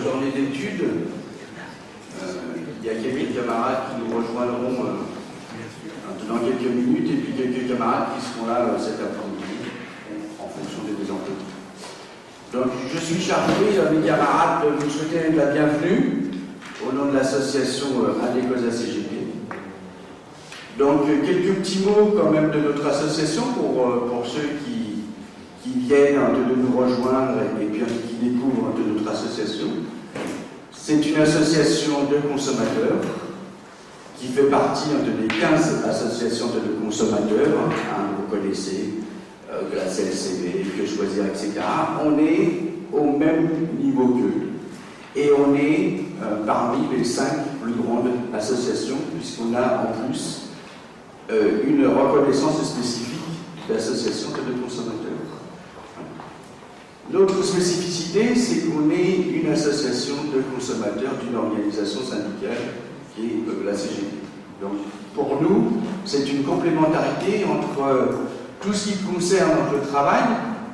journée d'études. Il y a quelques camarades qui nous rejoindront dans quelques minutes et puis quelques camarades qui seront là cet après-midi en fonction des emplois. Donc je suis chargé, mes camarades, de vous souhaiter la bienvenue au nom de l'association Adécos ACGT. Donc quelques petits mots quand même de notre association pour ceux qui viennent de nous rejoindre et puis qui découvrent de notre association. C'est une association de consommateurs qui fait partie des 15 associations de consommateurs. Vous connaissez la CLCV, Que Choisir, etc. On est au même niveau qu'eux. Et on est parmi les 5 plus grandes associations, puisqu'on a en plus une reconnaissance spécifique d'association de consommateurs. Notre spécificité, c'est qu'on est une association de consommateurs d'une organisation syndicale qui est la CGT. Donc, pour nous, c'est une complémentarité entre tout ce qui concerne le travail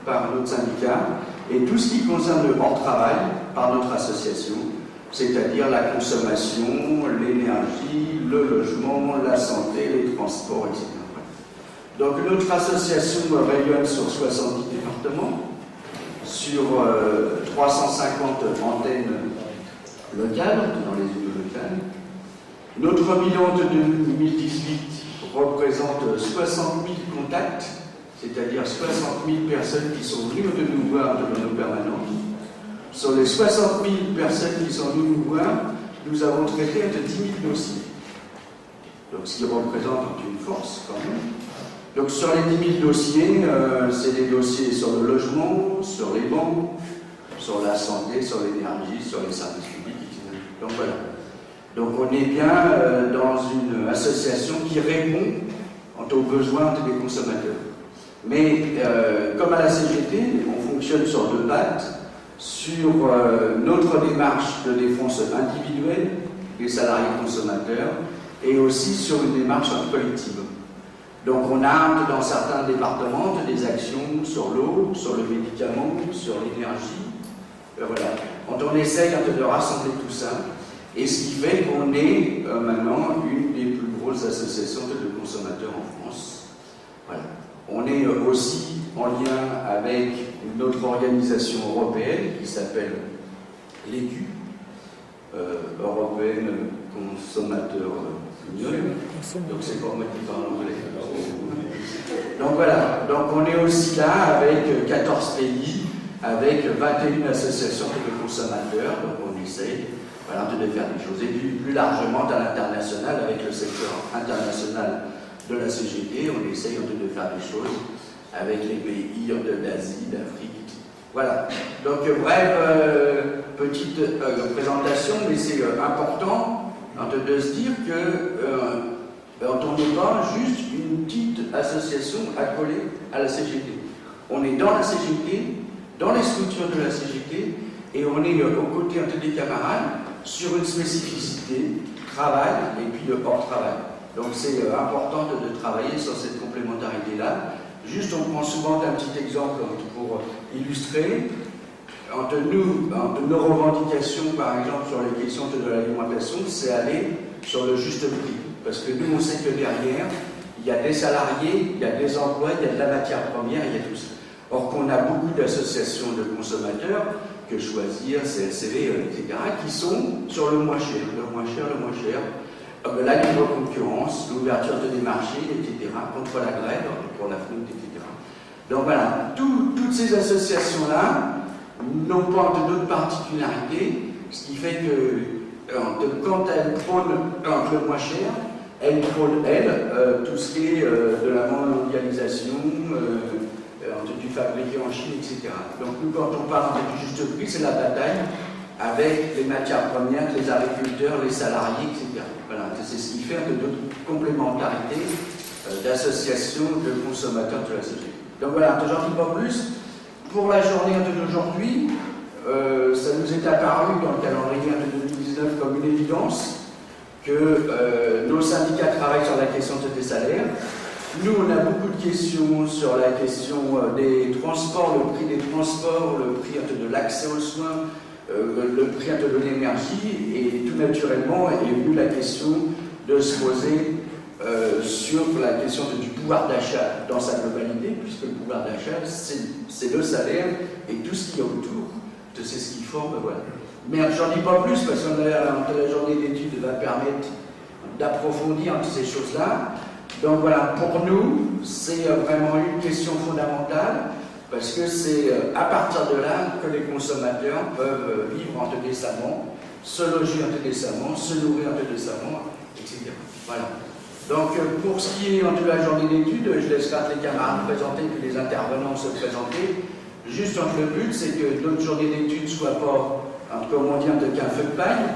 par notre syndicat et tout ce qui concerne le hors-travail par notre association, c'est-à-dire la consommation, l'énergie, le logement, la santé, les transports, etc. Donc, notre association rayonne sur 70 départements, sur 350 antennes locales, dans les unions locales. Notre bilan de 2018 représente 60 000 contacts, c'est-à-dire 60 000 personnes qui sont venues de nous voir dans nos permanences. Sur les 60 000 personnes qui sont venues nous voir, nous avons traité de 10 000 dossiers. Donc, ce qui représente une force quand même. Donc sur les 10 000 dossiers, c'est des dossiers sur le logement, sur les banques, sur la santé, sur l'énergie, sur les services publics, etc. Donc voilà. Donc on est bien dans une association qui répond aux besoins des consommateurs. Mais comme à la CGT, on fonctionne sur 2 pattes, sur notre démarche de défense individuelle des salariés consommateurs et aussi sur une démarche collective. Donc on a dans certains départements des actions sur l'eau, sur le médicament, sur l'énergie. Voilà. On essaye de rassembler tout ça. Et ce qui fait qu'on est maintenant une des plus grosses associations de consommateurs en France. Voilà. On est aussi en lien avec une autre organisation européenne qui s'appelle l'ECU, Européenne Consommateur Union. Donc c'est pas moi qui parle anglais. Donc voilà, donc on est aussi là avec 14 pays, avec 21 associations de consommateurs, donc on essaye de faire des choses. Et puis plus largement à l'international, avec le secteur international de la CGT, on essaye de faire des choses avec les pays d'Asie, d'Afrique. Voilà, donc bref, petite présentation, mais c'est important de se dire que on n'est pas juste une petite association accolée à la CGT. On est dans la CGT, dans les structures de la CGT, et on est aux côtés des camarades sur une spécificité, travail et puis hors-travail. Donc c'est important de travailler sur cette complémentarité-là. Juste, on prend souvent un petit exemple pour illustrer. Entre nos revendications, par exemple, sur les questions de l'alimentation, c'est aller sur le juste prix. Parce que nous, on sait que derrière, il y a des salariés, il y a des emplois, il y a de la matière première, il y a tout ça. Or qu'on a beaucoup d'associations de consommateurs, Que Choisir, CLCV, etc., qui sont sur le moins cher, la libre concurrence, l'ouverture des marchés, etc., contre la grève, pour la fraude, etc. Donc voilà, toutes ces associations-là n'ont pas d'autres particularités, ce qui fait que quand elles prônent le moins cher, elles prônent, tout ce qui est de la mondialisation, du fabriqué en Chine, etc. Donc nous, quand on parle du juste prix, c'est la bataille avec les matières premières, les agriculteurs, les salariés, etc. Voilà, c'est ce qui fait de notre complémentarité d'associations de consommateurs de la CGT. Donc voilà, j'en dis pas plus. Pour la journée d'aujourd'hui, ça nous est apparu dans le calendrier de 2019 comme une évidence que nos syndicats travaillent sur la question des salaires. Nous, on a beaucoup de questions sur la question des transports, le prix des transports, le prix de l'accès aux soins, le prix de l'énergie, et tout naturellement est venue la question de se poser sur la question du pouvoir d'achat dans sa globalité, puisque le pouvoir d'achat, c'est le salaire et tout ce qu'il y a autour, c'est ce qui forme, voilà. Mais j'en dis pas plus, parce que la journée d'études va permettre d'approfondir ces choses-là. Donc voilà, pour nous, c'est vraiment une question fondamentale, parce que c'est à partir de là que les consommateurs peuvent vivre décemment, se loger décemment, se nourrir décemment, etc. Voilà. Donc pour ce qui est la journée d'études, je laisserai les camarades présenter puis les intervenants se présenter. Juste le but, c'est que notre journée d'études ne soit pas, comme on dit, qu'un feu de paille,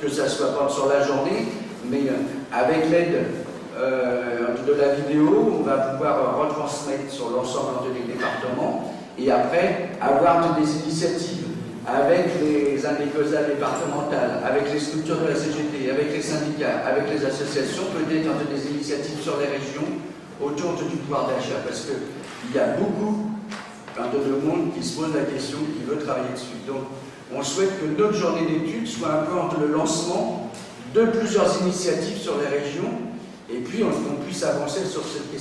que ça ne soit pas sur la journée, mais avec l'aide de la vidéo, on va pouvoir retransmettre sur l'ensemble des départements et après avoir des initiatives avec les indécausa départementales, avec les structures de la CGT, avec les syndicats, avec les associations, peut-être des initiatives sur les régions autour du pouvoir d'achat, parce qu'il y a beaucoup de monde qui se pose la question, qui veut travailler dessus. Donc, on souhaite que notre journée d'études soit un peu le lancement de plusieurs initiatives sur les régions, et puis qu'on puisse avancer sur cette question.